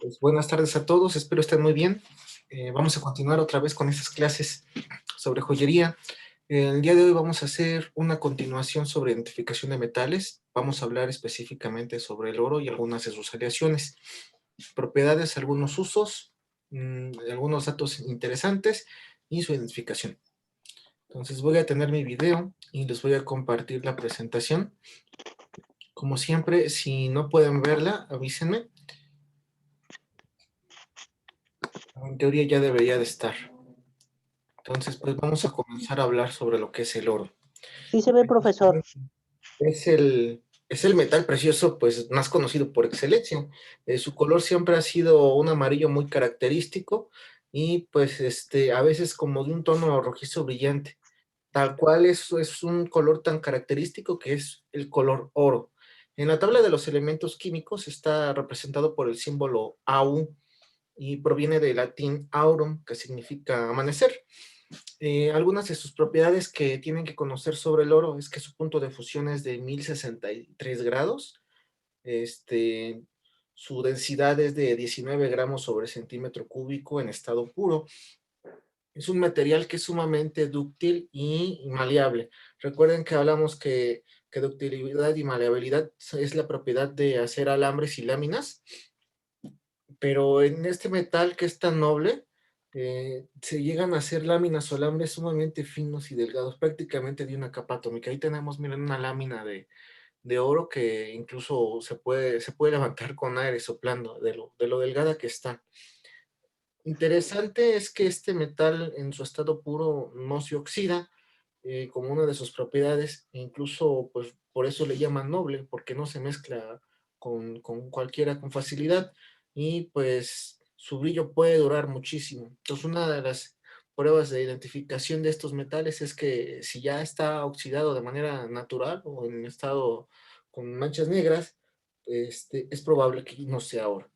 Pues buenas tardes a todos, espero estén muy bien. Vamos a continuar otra vez con estas clases sobre joyería. El día de hoy vamos a hacer una continuación sobre identificación de metales. Vamos a hablar específicamente sobre el oro y algunas de sus aleaciones, propiedades, algunos usos, algunos datos interesantes y su identificación. Entonces voy a tener mi video y les voy a compartir la presentación. Como siempre, si no pueden verla, avísenme. En teoría ya debería de estar. Entonces, pues vamos a comenzar a hablar sobre lo que es el oro. Sí se ve, profesor. Es es el metal precioso, pues, más conocido por excelencia. Su color siempre ha sido un amarillo muy característico y, pues, a veces como de un tono rojizo brillante. Tal cual es un color tan característico que es el color oro. En la tabla de los elementos químicos está representado por el símbolo Au y proviene del latín aurum, que significa amanecer. Algunas de sus propiedades que tienen que conocer sobre el oro es que su punto de fusión es de 1063 grados, este, su densidad es de 19 gramos sobre centímetro cúbico en estado puro. Es un material que es sumamente dúctil y maleable. Recuerden que hablamos que ductilidad y maleabilidad es la propiedad de hacer alambres y láminas, pero en este metal que es tan noble, se llegan a hacer láminas o alambres sumamente finos y delgados, prácticamente de una capa atómica. Ahí tenemos, miren, una lámina de oro que incluso se puede levantar con aire soplando de lo delgada que está. Interesante es que este metal en su estado puro no se oxida, como una de sus propiedades, e incluso pues por eso le llaman noble, porque no se mezcla con cualquiera con facilidad y pues su brillo puede durar muchísimo. Entonces una de las pruebas de identificación de estos metales es que si ya está oxidado de manera natural o en estado con manchas negras, es probable que no sea oro.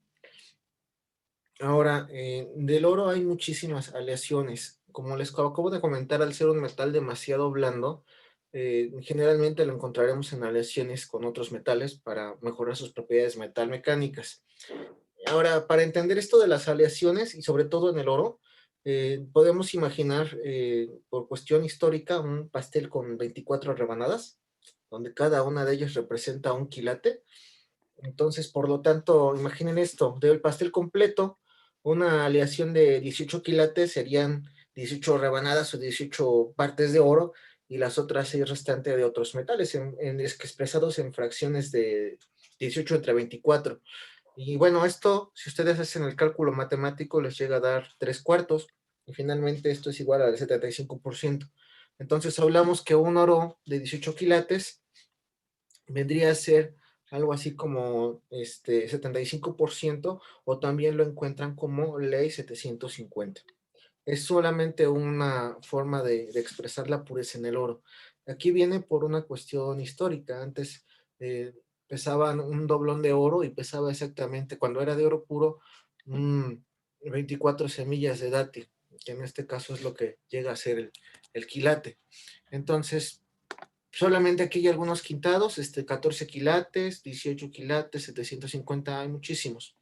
Ahora, del oro hay muchísimas aleaciones. Como les acabo de comentar, al ser un metal demasiado blando, generalmente lo encontraremos en aleaciones con otros metales para mejorar sus propiedades metalmecánicas. Ahora, para entender esto de las aleaciones y sobre todo en el oro, podemos imaginar, por cuestión histórica, un pastel con 24 rebanadas, donde cada una de ellas representa un quilate. Entonces, por lo tanto, imaginen esto, del pastel completo, una aleación de 18 quilates serían 18 rebanadas o 18 partes de oro y las otras 6 restantes de otros metales, expresados en fracciones de 18 entre 24. Y bueno, esto, si ustedes hacen el cálculo matemático, les llega a dar 3 cuartos, y finalmente esto es igual al 75%. Entonces hablamos que un oro de 18 quilates vendría a ser algo así como 75%, o también lo encuentran como ley 750. Es solamente una forma de expresar la pureza en el oro. Aquí viene por una cuestión histórica. Antes pesaban un doblón de oro y pesaba exactamente, cuando era de oro puro, 24 semillas de dátil, que en este caso es lo que llega a ser el quilate. Entonces, solamente aquí hay algunos quintados, 14 quilates, 18 quilates, 750, hay muchísimos.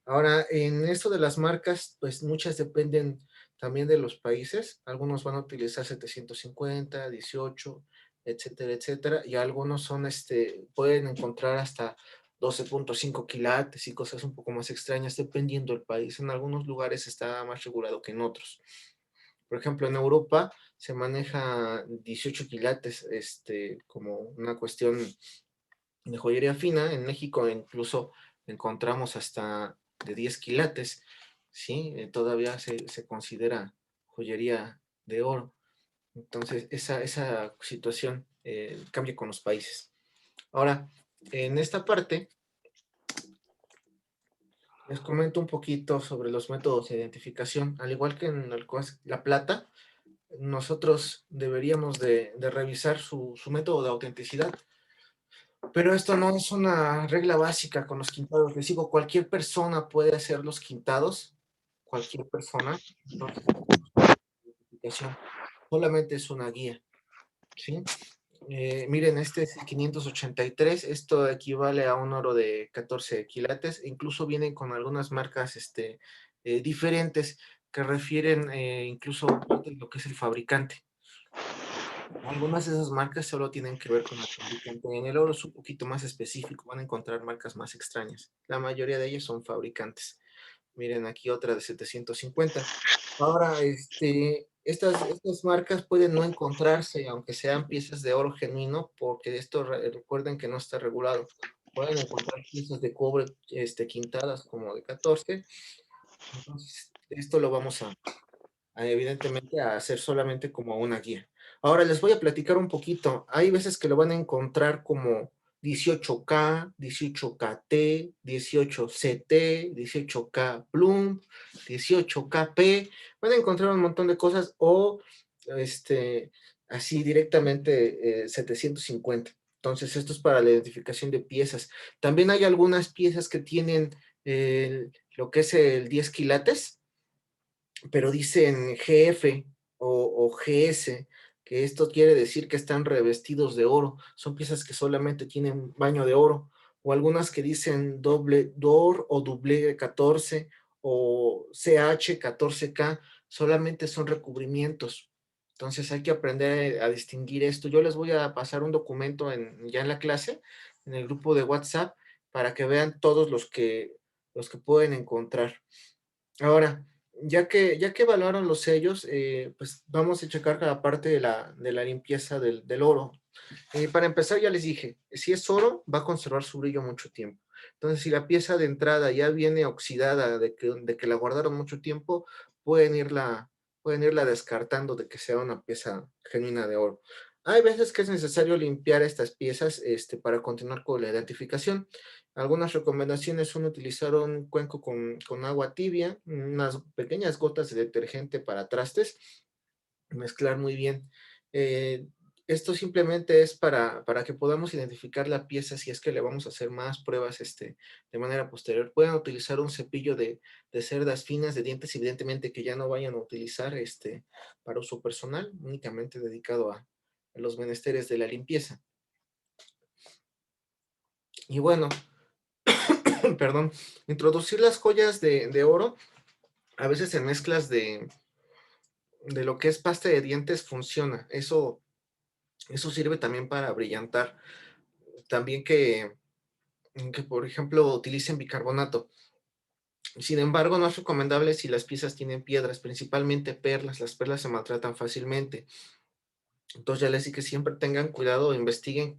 Ahora, en esto de las marcas, pues muchas dependen también de los países. Algunos van a utilizar 750, 18, etcétera, etcétera. Y algunos son, pueden encontrar hasta 12.5 quilates y cosas un poco más extrañas, dependiendo del país. En algunos lugares está más regulado que en otros. Por ejemplo, en Europa se maneja 18 quilates, como una cuestión de joyería fina. En México incluso encontramos hasta de 10 quilates, ¿sí? Todavía se considera joyería de oro. Entonces, esa situación cambia con los países. Ahora, en esta parte, les comento un poquito sobre los métodos de identificación. Al igual que en la plata, nosotros deberíamos de revisar su método de autenticidad. Pero esto no es una regla básica con los quintados. Les digo, cualquier persona puede hacer los quintados, cualquier persona. Entonces, solamente es una guía, ¿sí? Miren, este es el 583, esto equivale a un oro de 14 quilates, incluso vienen con algunas marcas diferentes que refieren incluso lo que es el fabricante. Algunas de esas marcas solo tienen que ver con el fabricante. En el oro es un poquito más específico, van a encontrar marcas más extrañas. La mayoría de ellas son fabricantes. Miren, aquí otra de 750. Ahora, estas marcas pueden no encontrarse, aunque sean piezas de oro genuino, porque esto recuerden que no está regulado. Pueden encontrar piezas de cobre quintadas como de 14. Entonces, esto lo vamos evidentemente a hacer solamente como una guía. Ahora les voy a platicar un poquito. Hay veces que lo van a encontrar como 18K, 18KT, 18CT, 18K Plum, 18KP. Van a encontrar un montón de cosas o así directamente 750. Entonces, esto es para la identificación de piezas. También hay algunas piezas que tienen lo que es el 10 quilates, pero dicen GF o GS, que esto quiere decir que están revestidos de oro. Son piezas que solamente tienen baño de oro, o algunas que dicen doble DOR o doble 14 o CH 14K, solamente son recubrimientos. Entonces hay que aprender a distinguir esto. Yo les voy a pasar un documento ya en la clase, en el grupo de WhatsApp, para que vean todos los que pueden encontrar. Ahora, ya que evaluaron los sellos, pues vamos a checar cada parte de la limpieza del oro. Para empezar, ya les dije, si es oro, va a conservar su brillo mucho tiempo. Entonces, si la pieza de entrada ya viene oxidada de que la guardaron mucho tiempo, pueden irla, pueden irla descartando de que sea una pieza genuina de oro. Hay veces que es necesario limpiar estas piezas para continuar con la identificación. Algunas recomendaciones son utilizar un cuenco con agua tibia, unas pequeñas gotas de detergente para trastes, mezclar muy bien. Eh, Esto simplemente es para que podamos identificar la pieza si es que le vamos a hacer más pruebas de manera posterior. Pueden utilizar un cepillo de cerdas finas de dientes, evidentemente que ya no vayan a utilizar para uso personal, únicamente dedicado a los menesteres de la limpieza. Y bueno, perdón, introducir las joyas de oro, a veces en mezclas de lo que es pasta de dientes funciona. Eso sirve también para brillantar. También que, por ejemplo, utilicen bicarbonato. Sin embargo, no es recomendable si las piezas tienen piedras, principalmente perlas. Las perlas se maltratan fácilmente. Entonces ya les digo que siempre tengan cuidado, investiguen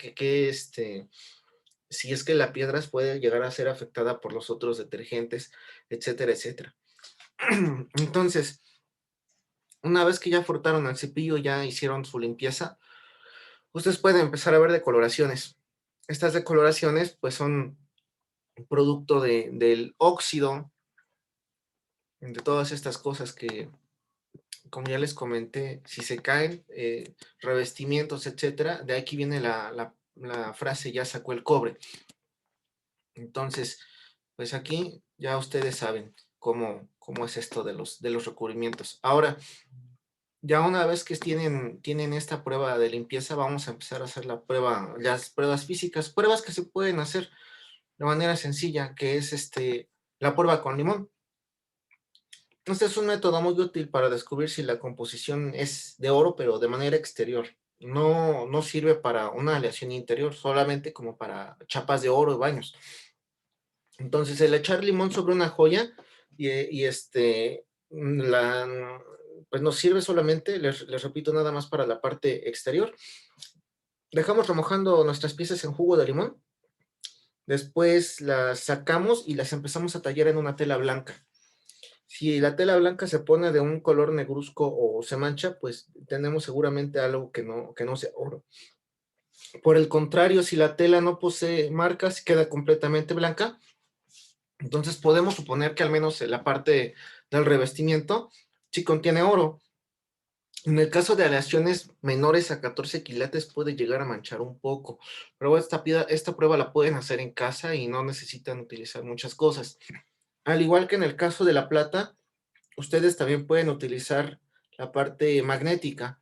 si es que la piedra puede llegar a ser afectada por los otros detergentes, etcétera, etcétera. Entonces, una vez que ya frotaron el cepillo, ya hicieron su limpieza, ustedes pueden empezar a ver decoloraciones. Estas decoloraciones, pues, son producto del óxido, de todas estas cosas que, como ya les comenté, si se caen, revestimientos, etcétera, de aquí viene la frase, ya sacó el cobre. Entonces, pues aquí ya ustedes saben cómo es esto de los recubrimientos. Ahora, ya una vez que tienen esta prueba de limpieza, vamos a empezar a hacer las pruebas físicas, pruebas que se pueden hacer de manera sencilla, que es la prueba con limón. Este es un método muy útil para descubrir si la composición es de oro, pero de manera exterior. No sirve para una aleación interior, solamente como para chapas de oro y baños. Entonces, el echar limón sobre una joya pues nos sirve solamente, les repito, nada más para la parte exterior. Dejamos remojando nuestras piezas en jugo de limón. Después las sacamos y las empezamos a tallar en una tela blanca. Si la tela blanca se pone de un color negruzco o se mancha, pues tenemos seguramente algo que no sea oro. Por el contrario, si la tela no posee marcas y queda completamente blanca, entonces podemos suponer que al menos la parte del revestimiento sí contiene oro. En el caso de aleaciones menores a 14 quilates puede llegar a manchar un poco, pero esta prueba la pueden hacer en casa y no necesitan utilizar muchas cosas. Al igual que en el caso de la plata, ustedes también pueden utilizar la parte magnética.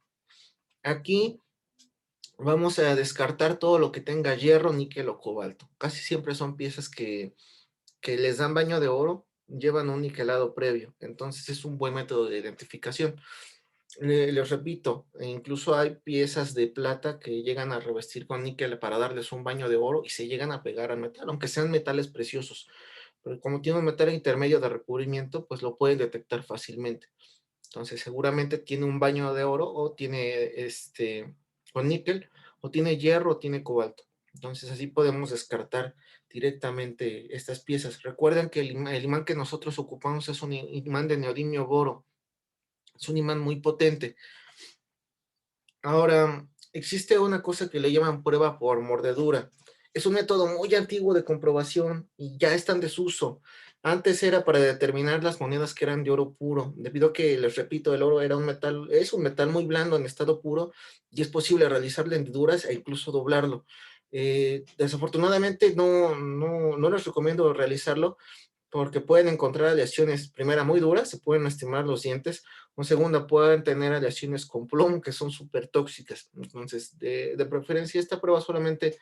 Aquí Vamos a descartar todo lo que tenga hierro, níquel o cobalto. Casi siempre son piezas que les dan baño de oro, llevan un niquelado previo, entonces es un buen método de identificación. Les repito, incluso hay piezas de plata que llegan a revestir con níquel para darles un baño de oro y se llegan a pegar al metal, aunque sean metales preciosos. Pero como tiene un metal intermedio de recubrimiento, pues lo pueden detectar fácilmente. Entonces, seguramente tiene un baño de oro o tiene o níquel, o tiene hierro o tiene cobalto. Entonces, así podemos descartar directamente estas piezas. Recuerden que el imán que nosotros ocupamos es un imán de neodimio boro. Es un imán muy potente. Ahora, existe una cosa que le llaman prueba por mordedura. Es un método muy antiguo de comprobación y ya está en desuso. Antes era para determinar las monedas que eran de oro puro, debido a que, les repito, el oro era un metal, es un metal muy blando en estado puro y es posible realizarle hendiduras e incluso doblarlo. Desafortunadamente no les recomiendo realizarlo porque pueden encontrar aleaciones, primera, muy duras, se pueden lastimar los dientes, o segunda, pueden tener aleaciones con plomo que son súper tóxicas. Entonces, de preferencia, esta prueba solamente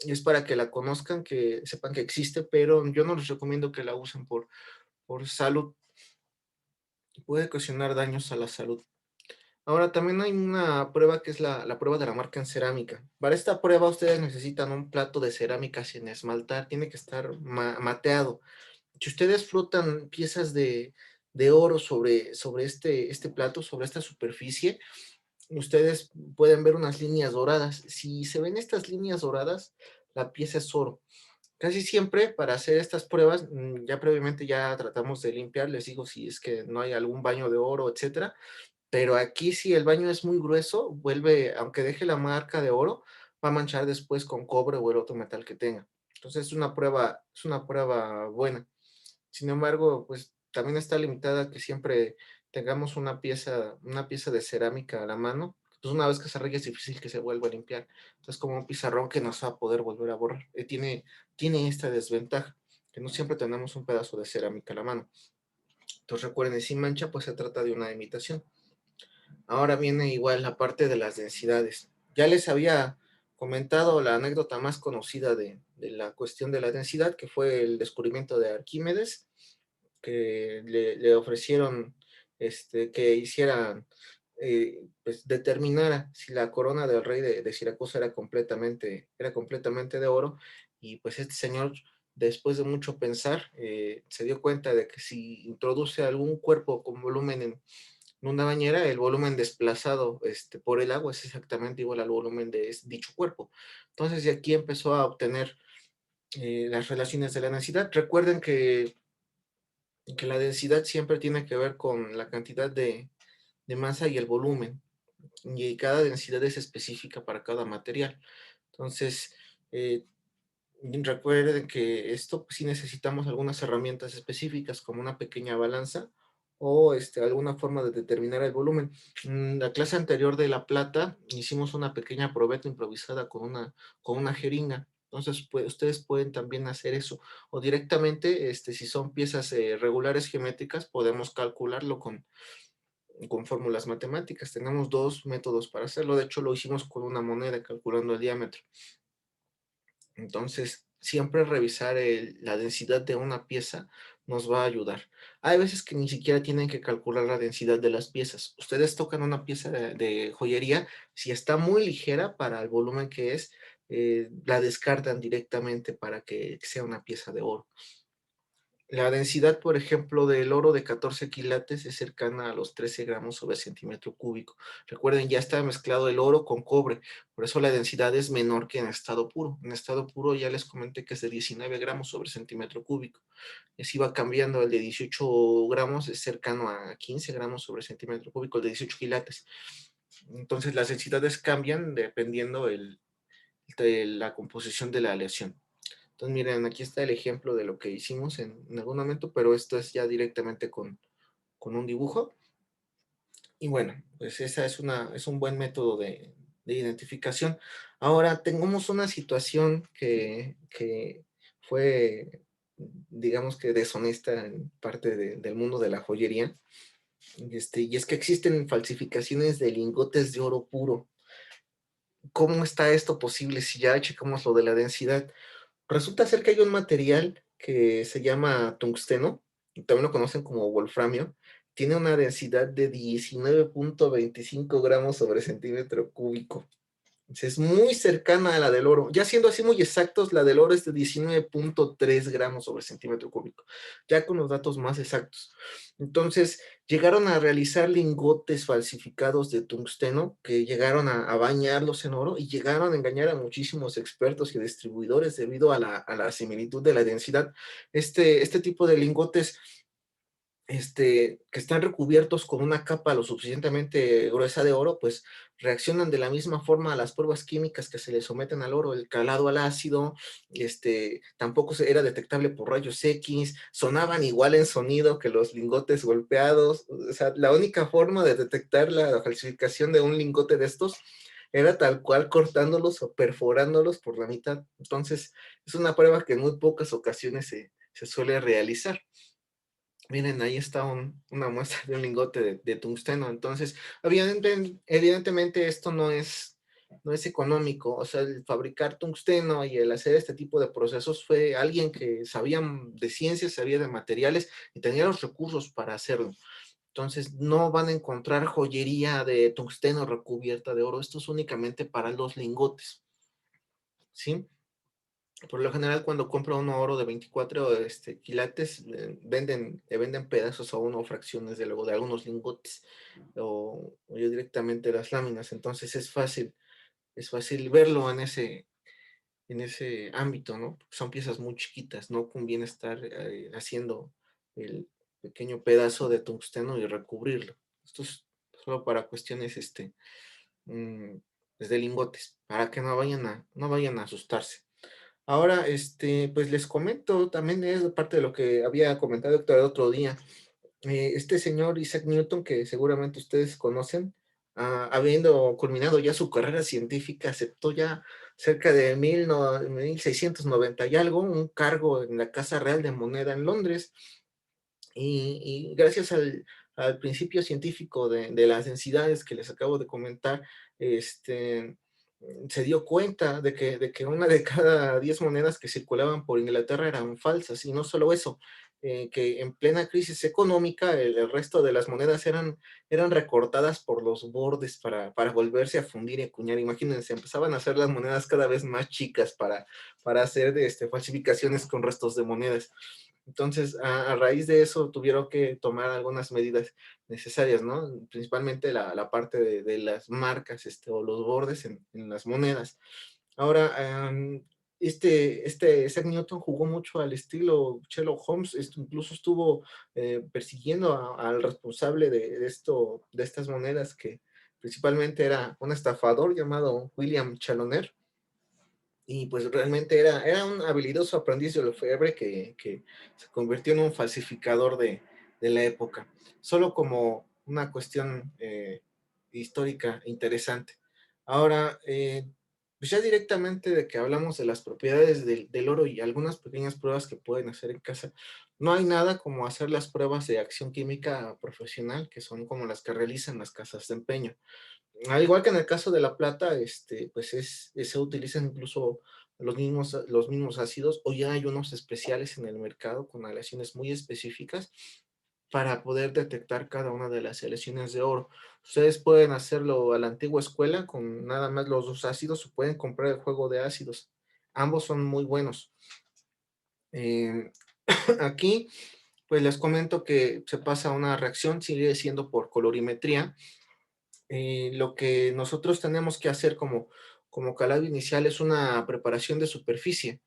es para que la conozcan, que sepan que existe, pero yo no les recomiendo que la usen por salud, puede ocasionar daños a la salud. Ahora, también hay una prueba que es la prueba de la marca en cerámica. Para esta prueba ustedes necesitan un plato de cerámica sin esmaltar, tiene que estar mateado. Si ustedes frotan piezas de oro sobre este plato, sobre esta superficie, ustedes pueden ver unas líneas doradas. Si se ven estas líneas doradas, la pieza es oro. Casi siempre para hacer estas pruebas, ya previamente ya tratamos de limpiar, les digo si es que no hay algún baño de oro, etcétera, pero aquí si el baño es muy grueso, vuelve, aunque deje la marca de oro, va a manchar después con cobre o el otro metal que tenga. Entonces es una prueba buena. Sin embargo, pues también está limitada que siempre tengamos una pieza de cerámica a la mano. Pues una vez que se arregle es difícil que se vuelva a limpiar. Entonces, como un pizarrón que no se va a poder volver a borrar. Tiene esta desventaja, que no siempre tenemos un pedazo de cerámica a la mano. Entonces, recuerden, sin mancha, pues se trata de una imitación. Ahora viene igual la parte de las densidades. Ya les había comentado la anécdota más conocida de la cuestión de la densidad, que fue el descubrimiento de Arquímedes, que le ofrecieron que hiciera, pues determinara si la corona del rey de Siracusa era completamente de oro, y pues este señor, después de mucho pensar, se dio cuenta de que si introduce algún cuerpo con volumen en una bañera, el volumen desplazado por el agua es exactamente igual al volumen de dicho cuerpo. Entonces de aquí empezó a obtener las relaciones de la densidad. Recuerden que la densidad siempre tiene que ver con la cantidad de masa y el volumen, y cada densidad es específica para cada material. Entonces, eh, recuerden que esto pues, sí necesitamos algunas herramientas específicas como una pequeña balanza o alguna forma de determinar el volumen. En la clase anterior de la plata hicimos una pequeña probeta improvisada con una jeringa. Entonces, pues, ustedes pueden también hacer eso. O directamente, si son piezas regulares geométricas, podemos calcularlo con fórmulas matemáticas. Tenemos dos métodos para hacerlo. De hecho, lo hicimos con una moneda calculando el diámetro. Entonces, siempre revisar la densidad de una pieza nos va a ayudar. Hay veces que ni siquiera tienen que calcular la densidad de las piezas. Ustedes tocan una pieza de joyería, si está muy ligera para el volumen que es, la descartan directamente para que sea una pieza de oro. La densidad, por ejemplo, del oro de 14 quilates es cercana a los 13 gramos sobre centímetro cúbico. Recuerden, ya está mezclado el oro con cobre, por eso la densidad es menor que en estado puro. En estado puro ya les comenté que es de 19 gramos sobre centímetro cúbico. Y así va cambiando, el de 18 gramos es cercano a 15 gramos sobre centímetro cúbico, el de 18 quilates. Entonces las densidades cambian dependiendo de la composición de la aleación. Entonces, miren, aquí está el ejemplo de lo que hicimos en algún momento, pero esto es ya directamente con un dibujo. Y bueno, pues esa es un buen método de identificación. Ahora, tenemos una situación que fue, digamos que deshonesta en parte del mundo de la joyería, y es que existen falsificaciones de lingotes de oro puro. ¿Cómo está esto posible si ya checamos lo de la densidad? Resulta ser que hay un material que se llama tungsteno, y también lo conocen como wolframio, tiene una densidad de 19.25 gramos sobre centímetro cúbico. Es muy cercana a la del oro. Ya siendo así muy exactos, la del oro es de 19.3 gramos sobre centímetro cúbico, ya con los datos más exactos. Entonces, llegaron a realizar lingotes falsificados de tungsteno que llegaron a bañarlos en oro y llegaron a engañar a muchísimos expertos y distribuidores debido a la similitud de la densidad. Este tipo de lingotes que están recubiertos con una capa lo suficientemente gruesa de oro, pues reaccionan de la misma forma a las pruebas químicas que se le someten al oro, el calado al ácido, tampoco era detectable por rayos X, sonaban igual en sonido que los lingotes golpeados, o sea, la única forma de detectar la falsificación de un lingote de estos era tal cual cortándolos o perforándolos por la mitad. Entonces, es una prueba que en muy pocas ocasiones se suele realizar. Miren, ahí está una muestra de un lingote de tungsteno. Entonces, evidentemente esto no es económico. O sea, el fabricar tungsteno y el hacer este tipo de procesos fue alguien que sabía de ciencias, sabía de materiales y tenía los recursos para hacerlo. Entonces, no van a encontrar joyería de tungsteno recubierta de oro. Esto es únicamente para los lingotes, ¿sí? Por lo general, cuando compra uno oro de 24 quilates, le venden pedazos a uno o fracciones de luego de algunos lingotes o yo directamente las láminas. Entonces es fácil verlo en ese ámbito, ¿no? Son piezas muy chiquitas, no conviene estar haciendo el pequeño pedazo de tungsteno y recubrirlo. Esto es solo para cuestiones mm, pues de lingotes, para que no vayan a asustarse. Ahora, pues les comento, también es parte de lo que había comentado Héctor el otro día. Este señor Isaac Newton, que seguramente ustedes conocen, habiendo culminado ya su carrera científica, aceptó ya cerca de 1690 y algo, un cargo en la Casa Real de Moneda en Londres. Y gracias al principio científico de las densidades que les acabo de comentar, este, se dio cuenta de que una de cada 10 monedas que circulaban por Inglaterra eran falsas. Y no solo eso, que en plena crisis económica el resto de las monedas eran recortadas por los bordes para volverse a fundir y acuñar. Imagínense, empezaban a hacer las monedas cada vez más chicas para hacer falsificaciones con restos de monedas. Entonces, a raíz de eso tuvieron que tomar algunas medidas necesarias, ¿no? Principalmente la parte de las marcas, o los bordes en las monedas. Ahora, Isaac Newton jugó mucho al estilo Sherlock Holmes, incluso estuvo persiguiendo al responsable de estas monedas, que principalmente era un estafador llamado William Chaloner, y pues realmente era un habilidoso aprendiz de Lefebvre que se convirtió en un falsificador de la época. Solo como una cuestión histórica interesante. Ahora, pues ya directamente de que hablamos de las propiedades del oro y algunas pequeñas pruebas que pueden hacer en casa, no hay nada como hacer las pruebas de acción química profesional, que son como las que realizan las casas de empeño. Al igual que en el caso de la plata, pues se utilizan incluso los mismos ácidos, o ya hay unos especiales en el mercado con aleaciones muy específicas para poder detectar cada una de las aleaciones de oro. Ustedes pueden hacerlo a la antigua escuela con nada más los dos ácidos, o pueden comprar el juego de ácidos. Ambos son muy buenos. Eh, Aquí, pues les comento que se pasa una reacción, sigue siendo por colorimetría. Lo que nosotros tenemos que hacer como calado inicial es una preparación de superficie.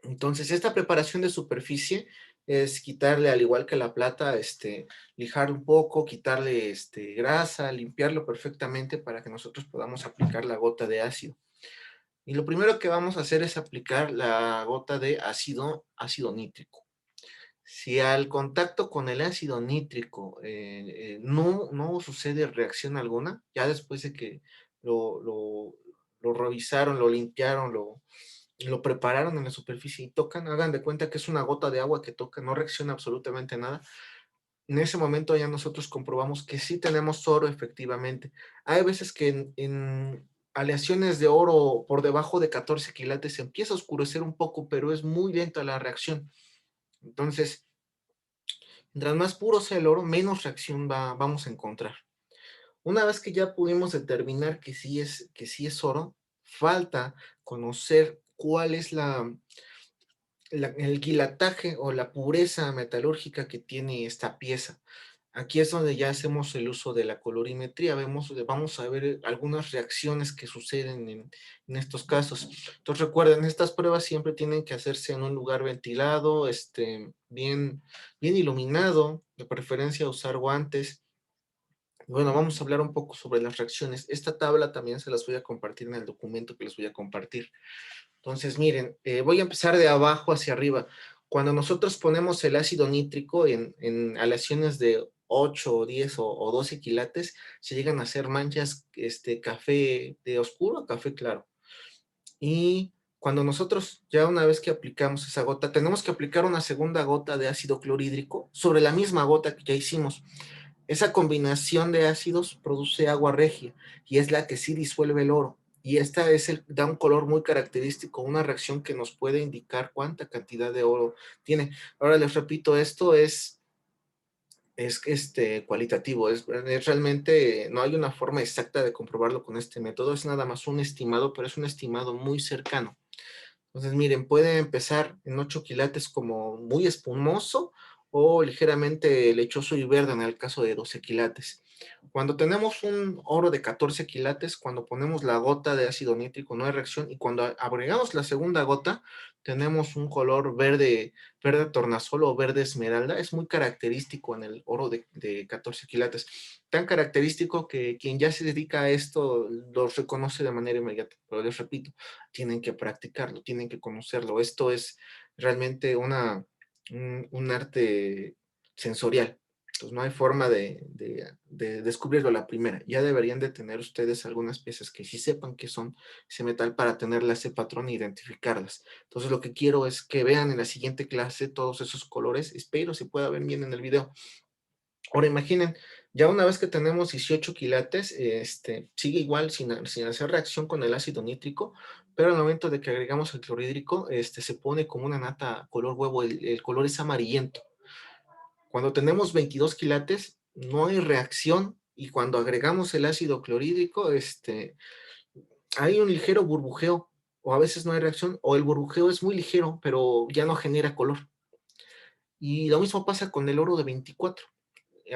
Entonces, esta preparación de superficie es quitarle, al igual que la plata, lijar un poco, quitarle grasa, limpiarlo perfectamente para que nosotros podamos aplicar la gota de ácido. Y lo primero que vamos a hacer es aplicar la gota de ácido nítrico. Si al contacto con el ácido nítrico no sucede reacción alguna, ya después de que lo, lo, lo revisaron, lo limpiaron, lo prepararon en la superficie y tocan, hagan de cuenta que es una gota de agua que toca, no reacciona absolutamente nada. En ese momento ya nosotros comprobamos que sí tenemos oro efectivamente. Hay veces que aleaciones de oro por debajo de 14 quilates se empieza a oscurecer un poco, pero es muy lenta la reacción. Entonces, mientras más puro sea el oro, menos reacción vamos a encontrar. Una vez que ya pudimos determinar que sí es oro, falta conocer cuál es el quilataje o la pureza metalúrgica que tiene esta pieza. Aquí es donde ya hacemos el uso de la colorimetría, vamos a ver algunas reacciones que suceden en estos casos. Entonces recuerden, estas pruebas siempre tienen que hacerse en un lugar ventilado, bien iluminado, de preferencia usar guantes. Bueno, vamos a hablar un poco sobre las reacciones. Esta tabla también se las voy a compartir en el documento que les voy a compartir. Entonces, miren, voy a empezar de abajo hacia arriba. Cuando nosotros ponemos el ácido nítrico en aleaciones de 8 o 10 o 12 quilates, se llegan a hacer manchas café de oscuro a café claro. Y cuando nosotros, ya una vez que aplicamos esa gota, tenemos que aplicar una segunda gota de ácido clorhídrico sobre la misma gota que ya hicimos. Esa combinación de ácidos produce agua regia y es la que sí disuelve el oro. Y da un color muy característico, una reacción que nos puede indicar cuánta cantidad de oro tiene. Ahora les repito, esto es cualitativo, es realmente, no hay una forma exacta de comprobarlo con este método, es nada más un estimado, pero es un estimado muy cercano. Entonces, miren, puede empezar en 8 quilates como muy espumoso o ligeramente lechoso y verde en el caso de 12 quilates. Cuando tenemos un oro de 14 quilates, cuando ponemos la gota de ácido nítrico no hay reacción y cuando agregamos la segunda gota, tenemos un color verde tornasol o verde esmeralda. Es muy característico en el oro de 14 quilates. Tan característico que quien ya se dedica a esto lo reconoce de manera inmediata. Pero les repito, tienen que practicarlo, tienen que conocerlo. Esto es realmente un arte sensorial. Entonces no hay forma de descubrirlo a la primera. Ya deberían de tener ustedes algunas piezas que sí sepan que son ese metal para tenerlas ese patrón e identificarlas. Entonces lo que quiero es que vean en la siguiente clase todos esos colores. Espero se pueda ver bien en el video. Ahora imaginen, ya una vez que tenemos 18 quilates, sigue igual sin hacer reacción con el ácido nítrico, pero al momento de que agregamos el clorhídrico, se pone como una nata color huevo, el color es amarillento. Cuando tenemos 22 quilates, no hay reacción y cuando agregamos el ácido clorhídrico, hay un ligero burbujeo o a veces no hay reacción o el burbujeo es muy ligero, pero ya no genera color. Y lo mismo pasa con el oro de 24.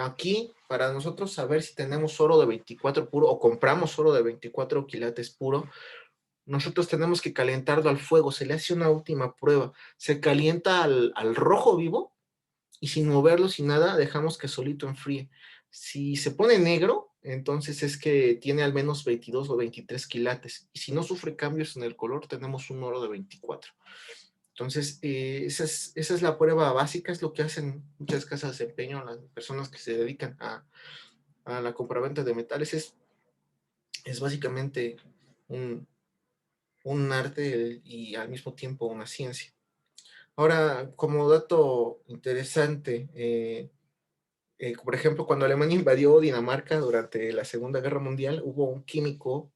Aquí, para nosotros saber si tenemos oro de 24 puro o compramos oro de 24 quilates puro, nosotros tenemos que calentarlo al fuego. Se le hace una última prueba. Se calienta al rojo vivo y sin moverlo, sin nada, dejamos que solito enfríe. Si se pone negro, entonces es que tiene al menos 22 o 23 quilates. Y si no sufre cambios en el color, tenemos un oro de 24. Entonces, esa es la prueba básica, es lo que hacen muchas casas de empeño, las personas que se dedican a la compraventa de metales. Es básicamente un, un arte y al mismo tiempo una ciencia. Ahora, como dato interesante, por ejemplo, cuando Alemania invadió Dinamarca durante la Segunda Guerra Mundial, hubo un químico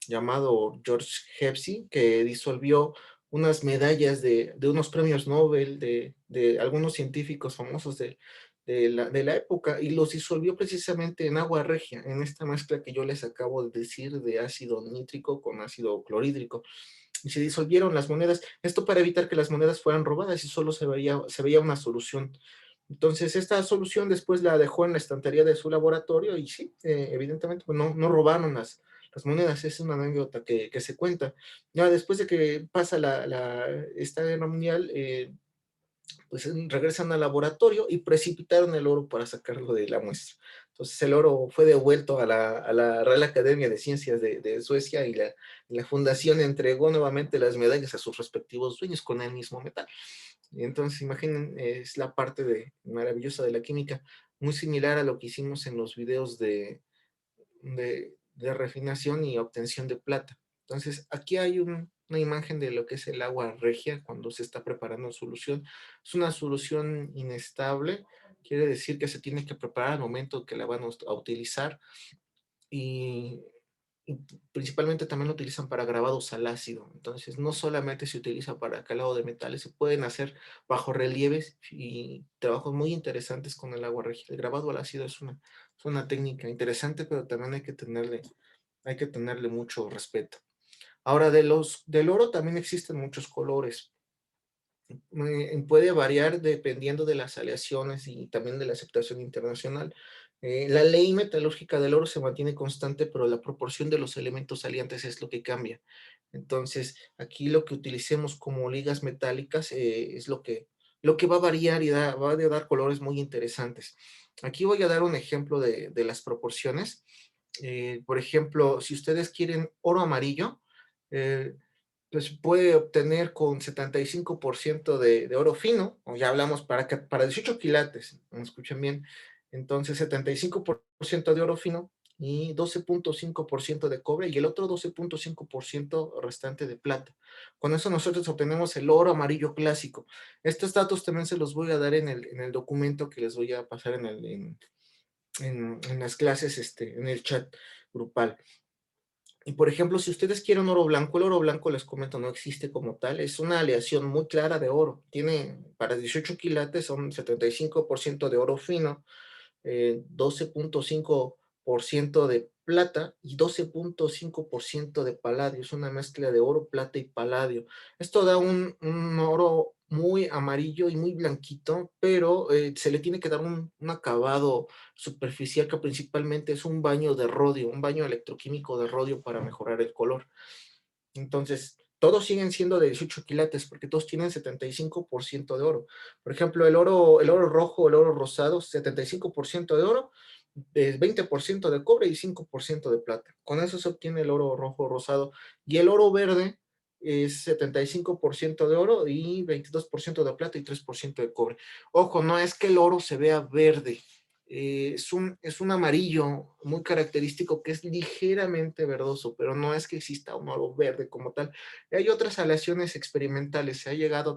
llamado George Hepsi que disolvió unas medallas de unos premios Nobel de algunos científicos famosos de la época y los disolvió precisamente en agua regia, en esta mezcla que yo les acabo de decir de ácido nítrico con ácido clorhídrico. Y se disolvieron las monedas, esto para evitar que las monedas fueran robadas y solo se veía una solución. Entonces, esta solución después la dejó en la estantería de su laboratorio y sí, evidentemente pues no robaron las monedas, es una anécdota que se cuenta. Ya después de que pasa esta guerra mundial, pues regresan al laboratorio y precipitaron el oro para sacarlo de la muestra. Entonces el oro fue devuelto a la Real Academia de Ciencias de Suecia y la fundación entregó nuevamente las medallas a sus respectivos dueños con el mismo metal. Entonces, imaginen, es la parte maravillosa de la química, muy similar a lo que hicimos en los videos de refinación y obtención de plata. Entonces, aquí hay una imagen de lo que es el agua regia cuando se está preparando en solución. Es una solución inestable, quiere decir que se tiene que preparar al momento que la van a utilizar y y principalmente también lo utilizan para grabados al ácido. Entonces, no solamente se utiliza para calado de metales, se pueden hacer bajorrelieves y trabajos muy interesantes con el agua regia. El grabado al ácido es una técnica interesante, pero también hay que tenerle mucho respeto. Ahora, del oro también existen muchos colores. Puede variar dependiendo de las aleaciones y también de la aceptación internacional. La ley metalúrgica del oro se mantiene constante, pero la proporción de los elementos salientes es lo que cambia. Entonces, aquí lo que utilicemos como ligas metálicas es lo que va a variar y va a dar colores muy interesantes. Aquí voy a dar un ejemplo de las proporciones. Por ejemplo, si ustedes quieren oro amarillo, eh, pues puede obtener con 75% de oro fino, o ya hablamos para 18 quilates, ¿me escuchan bien? Entonces, 75% de oro fino y 12.5% de cobre y el otro 12.5% restante de plata. Con eso nosotros obtenemos el oro amarillo clásico. Estos datos también se los voy a dar en el documento que les voy a pasar en las clases, en el chat grupal. Y por ejemplo, si ustedes quieren oro blanco, el oro blanco, les comento, no existe como tal, es una aleación muy clara de oro. Tiene, para 18 quilates son 75% de oro fino, 12.5% de plata y 12.5% de paladio. Es una mezcla de oro, plata y paladio. Esto da un oro muy amarillo y muy blanquito, pero se le tiene que dar un acabado superficial que principalmente es un baño de rodio, un baño electroquímico de rodio para mejorar el color. Entonces, todos siguen siendo de 18 quilates porque todos tienen 75% de oro. Por ejemplo, el oro rojo, el oro rosado, 75% de oro, 20% de cobre y 5% de plata. Con eso se obtiene el oro rojo rosado. Y el oro verde es 75% de oro y 22% de plata y 3% de cobre. Ojo, no es que el oro se vea verde, es un amarillo muy característico que es ligeramente verdoso, pero no es que exista un oro verde como tal. Hay otras aleaciones experimentales, se ha llegado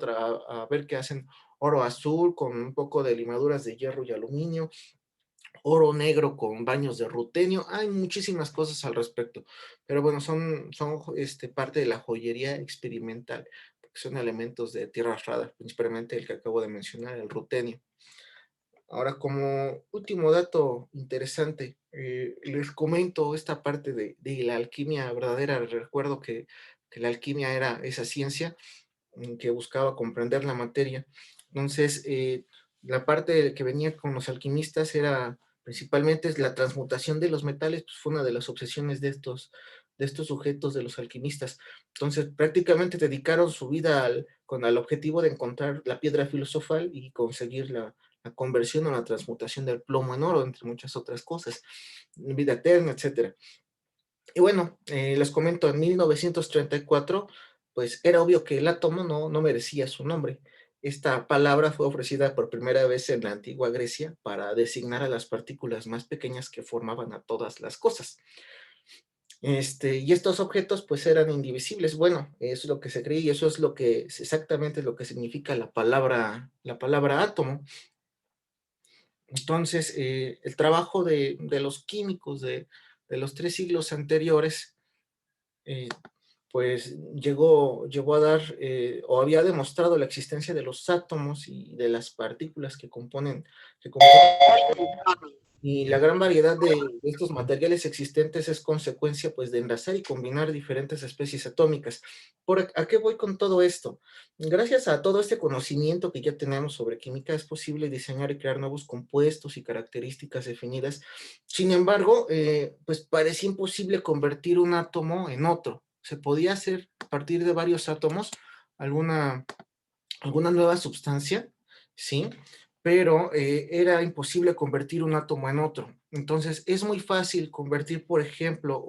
a ver que hacen oro azul con un poco de limaduras de hierro y aluminio, oro negro con baños de rutenio, hay muchísimas cosas al respecto, pero bueno, son parte de la joyería experimental, porque son elementos de tierras raras, principalmente el que acabo de mencionar, el rutenio. Ahora, como último dato interesante, les comento esta parte de la alquimia verdadera. Recuerdo que la alquimia era esa ciencia que buscaba comprender la materia. Entonces, la parte que venía con los alquimistas era principalmente la transmutación de los metales, pues fue una de las obsesiones de estos sujetos, de los alquimistas. Entonces, prácticamente dedicaron su vida con el objetivo de encontrar la piedra filosofal y conseguir la conversión o la transmutación del plomo en oro, entre muchas otras cosas, vida eterna, etcétera. Y bueno, les comento, en 1934, pues era obvio que el átomo no merecía su nombre. Esta palabra fue ofrecida por primera vez en la antigua Grecia para designar a las partículas más pequeñas que formaban a todas las cosas. Y estos objetos pues eran indivisibles. Bueno, eso es lo que se creía y eso es lo que es exactamente lo que significa la palabra átomo. Entonces, el trabajo de los químicos de los 3 siglos anteriores, eh, pues llegó a dar o había demostrado la existencia de los átomos y de las partículas que componen y la gran variedad de estos materiales existentes es consecuencia pues de enlazar y combinar diferentes especies atómicas. ¿A qué voy con todo esto? Gracias a todo este conocimiento que ya tenemos sobre química es posible diseñar y crear nuevos compuestos y características definidas. Sin embargo, pues parecía imposible convertir un átomo en otro. Se podía hacer a partir de varios átomos alguna nueva sustancia, ¿sí? Pero era imposible convertir un átomo en otro. Entonces, es muy fácil convertir, por ejemplo,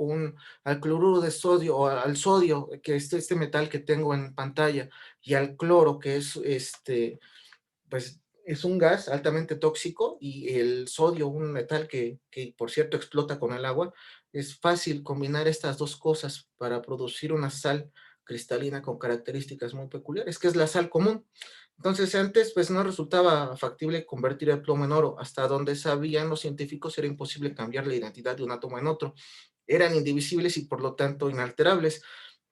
al cloruro de sodio o al sodio, que es este metal que tengo en pantalla, y al cloro, que es pues es un gas altamente tóxico, y el sodio, un metal que por cierto explota con el agua. Es fácil combinar estas dos cosas para producir una sal cristalina con características muy peculiares, que es la sal común. Entonces antes pues no resultaba factible convertir el plomo en oro, hasta donde sabían los científicos era imposible cambiar la identidad de un átomo en otro. eran indivisibles y por lo tanto inalterables.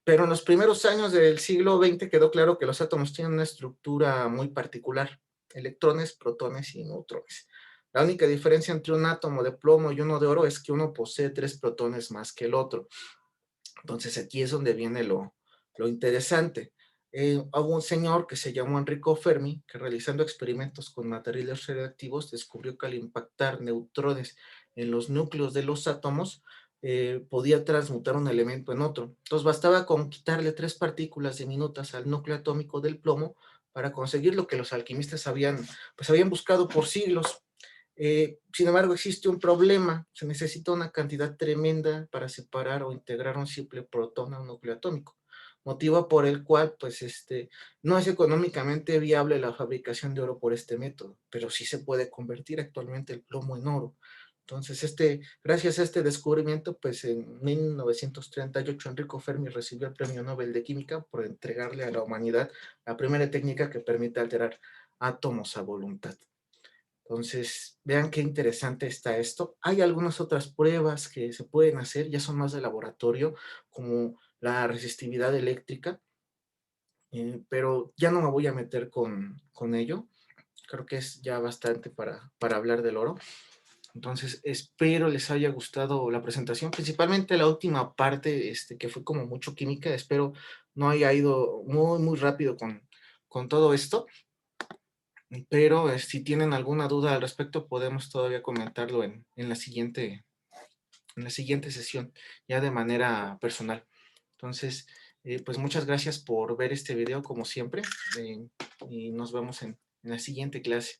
Pero en los primeros años del siglo XX quedó claro que los átomos tienen una estructura muy particular: electrones, protones y neutrones. La única diferencia entre un átomo de plomo y uno de oro es que uno posee 3 protones más que el otro. Entonces aquí es donde viene lo interesante. Hubo un señor que se llamó Enrico Fermi, que realizando experimentos con materiales radioactivos descubrió que al impactar neutrones en los núcleos de los átomos, podía transmutar un elemento en otro. Entonces bastaba con quitarle 3 partículas diminutas al núcleo atómico del plomo para conseguir lo que los alquimistas habían buscado por siglos. Sin embargo, existe un problema: se necesita una cantidad tremenda para separar o integrar un simple protón a un núcleo atómico, motivo por el cual pues, no es económicamente viable la fabricación de oro por este método, pero sí se puede convertir actualmente el plomo en oro. Entonces, gracias a este descubrimiento, pues en 1938 Enrico Fermi recibió el Premio Nobel de Química por entregarle a la humanidad la primera técnica que permite alterar átomos a voluntad. Entonces, vean qué interesante está esto. Hay algunas otras pruebas que se pueden hacer, ya son más de laboratorio, como la resistividad eléctrica, pero ya no me voy a meter con ello. Creo que es ya bastante para hablar del oro. Entonces, espero les haya gustado la presentación, principalmente la última parte, que fue como mucho química. Espero no haya ido muy, muy rápido con todo esto. Pero si tienen alguna duda al respecto, podemos todavía comentarlo en la siguiente sesión, ya de manera personal. Entonces, pues muchas gracias por ver este video como siempre, y nos vemos en la siguiente clase.